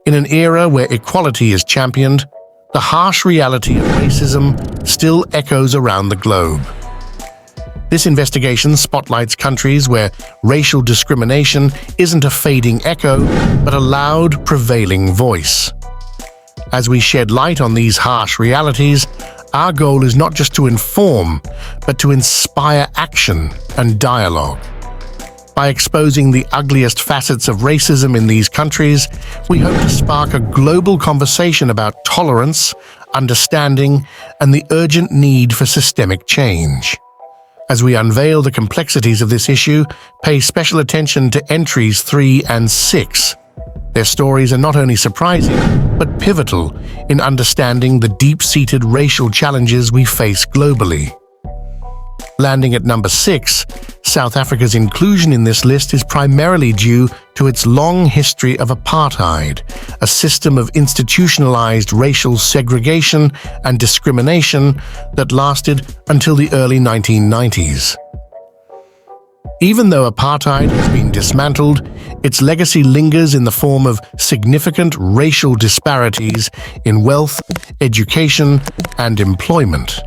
In an era where equality is championed, the harsh reality of racism still echoes around the globe. This investigation spotlights countries where racial discrimination isn't a fading echo, but a loud, prevailing voice. As we shed light on these harsh realities, our goal is not just to inform, but to inspire action and dialogue. By exposing the ugliest facets of racism in these countries, we hope to spark a global conversation about tolerance, understanding, and the urgent need for systemic change. As we unveil the complexities of this issue, pay special attention to entries 3 and 6. Their stories are not only surprising, but pivotal in understanding the deep-seated racial challenges we face globally. Landing at number 6, South Africa's inclusion in this list is primarily due to its long history of apartheid, a system of institutionalized racial segregation and discrimination that lasted until the early 1990s. Even though apartheid has been dismantled, its legacy lingers in the form of significant racial disparities in wealth, education, and employment.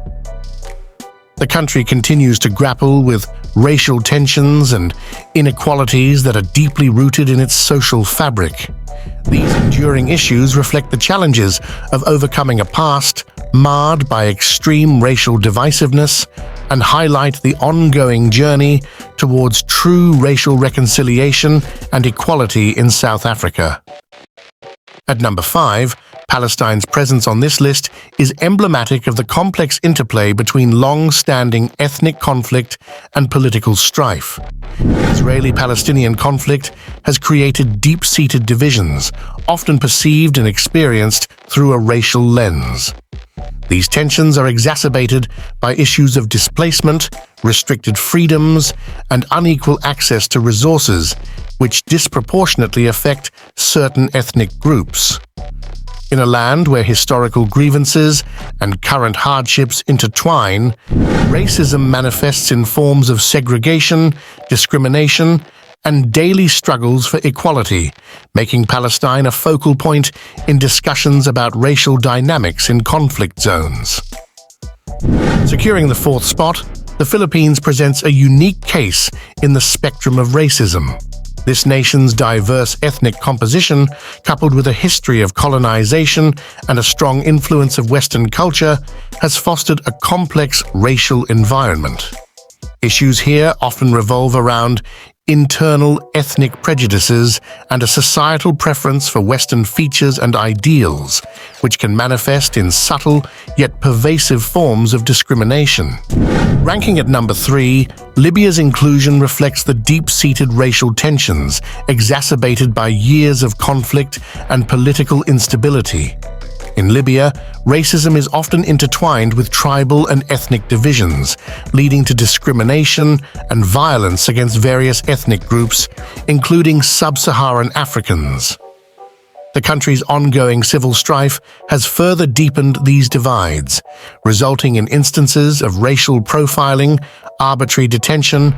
The country continues to grapple with racial tensions and inequalities that are deeply rooted in its social fabric. These enduring issues reflect the challenges of overcoming a past marred by extreme racial divisiveness and highlight the ongoing journey towards true racial reconciliation and equality in South Africa. At number 5, Palestine's presence on this list is emblematic of the complex interplay between long-standing ethnic conflict and political strife. The Israeli-Palestinian conflict has created deep-seated divisions, often perceived and experienced through a racial lens. These tensions are exacerbated by issues of displacement, restricted freedoms, and unequal access to resources, which disproportionately affect certain ethnic groups. In a land where historical grievances and current hardships intertwine, racism manifests in forms of segregation, discrimination, and daily struggles for equality, making Palestine a focal point in discussions about racial dynamics in conflict zones. Securing the 4th spot, the Philippines presents a unique case in the spectrum of racism. This nation's diverse ethnic composition, coupled with a history of colonization and a strong influence of Western culture, has fostered a complex racial environment. Issues here often revolve around internal ethnic prejudices and a societal preference for Western features and ideals, which can manifest in subtle yet pervasive forms of discrimination. Ranking at number 3, Libya's inclusion reflects the deep-seated racial tensions exacerbated by years of conflict and political instability. In Libya, racism is often intertwined with tribal and ethnic divisions, leading to discrimination and violence against various ethnic groups, including sub-Saharan Africans. The country's ongoing civil strife has further deepened these divides, resulting in instances of racial profiling, arbitrary detention,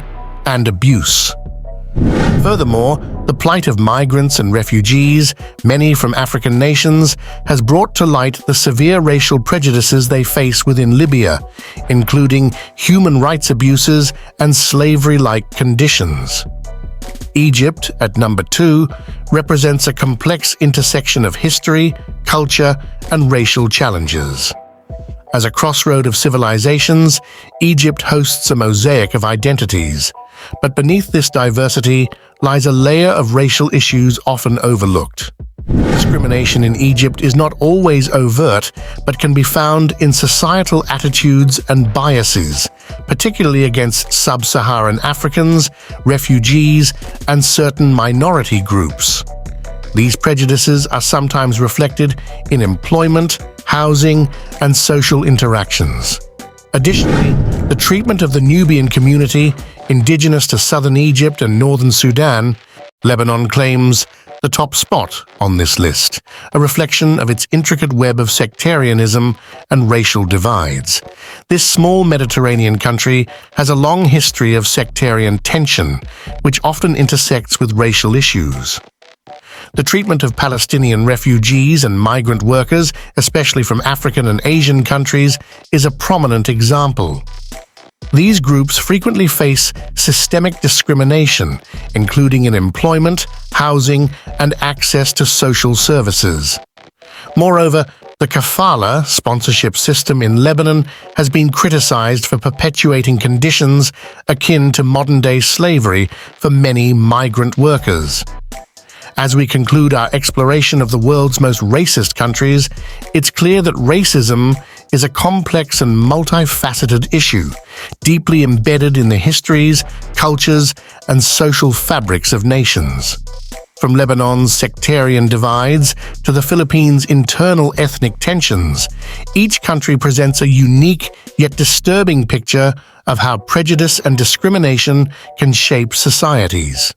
and abuse. Furthermore, the plight of migrants and refugees, many from African nations, has brought to light the severe racial prejudices they face within Libya, including human rights abuses and slavery-like conditions. Egypt, at number 2, represents a complex intersection of history, culture, and racial challenges. As a crossroad of civilizations, Egypt hosts a mosaic of identities. But beneath this diversity lies a layer of racial issues often overlooked. Discrimination in Egypt is not always overt, but can be found in societal attitudes and biases, particularly against sub-Saharan Africans, refugees, and certain minority groups. These prejudices are sometimes reflected in employment, housing, and social interactions. Additionally, the treatment of the Nubian community, indigenous to southern Egypt and northern Sudan, Lebanon claims the top spot on this list, a reflection of its intricate web of sectarianism and racial divides. This small Mediterranean country has a long history of sectarian tension, which often intersects with racial issues. The treatment of Palestinian refugees and migrant workers, especially from African and Asian countries, is a prominent example. These groups frequently face systemic discrimination, including in employment, housing, and access to social services. Moreover, the kafala sponsorship system in Lebanon has been criticized for perpetuating conditions akin to modern-day slavery for many migrant workers. As we conclude our exploration of the world's most racist countries, it's clear that racism is a complex and multifaceted issue, deeply embedded in the histories, cultures, and social fabrics of nations. From Lebanon's sectarian divides to the Philippines' internal ethnic tensions, each country presents a unique yet disturbing picture of how prejudice and discrimination can shape societies.